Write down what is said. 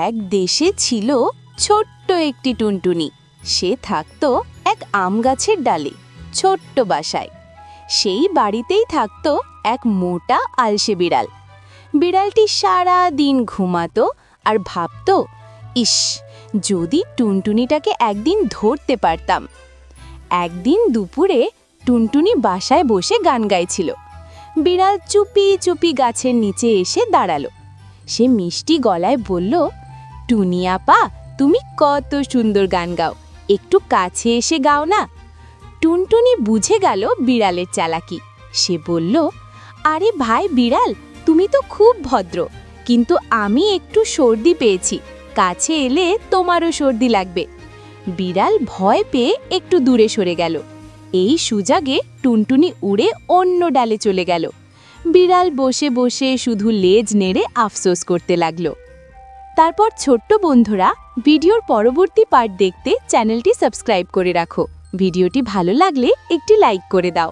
এক দেশে ছিল ছোট্ট একটি টুনটুনি। সে থাকতো এক আম গাছের ডালে, ছোট্ট বাসায়। সেই বাড়িতেই থাকতো এক মোটা আলসে বিড়াল। বিড়ালটি সারা দিন ঘুমাতো আর ভাবতো, ইস, যদি টুনটুনিটাকে একদিন ধরতে পারতাম। একদিন দুপুরে টুনটুনি বাসায় বসে গান গাইছিল। বিড়াল চুপি চুপি গাছের নিচে এসে দাঁড়ালো। সে মিষ্টি গলায় বলল, টুনি আপা, তুমি কত সুন্দর গান গাও, একটু কাছে এসে গাও না। টুনটুনি বুঝে গেল বিড়ালের চালাকি। সে বলল, আরে ভাই বিড়াল, তুমি তো খুব ভদ্র, কিন্তু আমি একটু সর্দি পেয়েছি, কাছে এলে তোমারও সর্দি লাগবে। বিড়াল ভয় পেয়ে একটু দূরে সরে গেল। এই সুযোগে টুনটুনি উড়ে অন্য ডালে চলে গেল। বিড়াল বসে বসে শুধু লেজ নেড়ে আফসোস করতে লাগলো। তারপর ছোট্ট বন্ধুরা, ভিডিওর পরবর্তী পার্ট দেখতে চ্যানেলটি সাবস্ক্রাইব করে রাখো। ভিডিওটি ভালো লাগলে একটি লাইক করে দাও।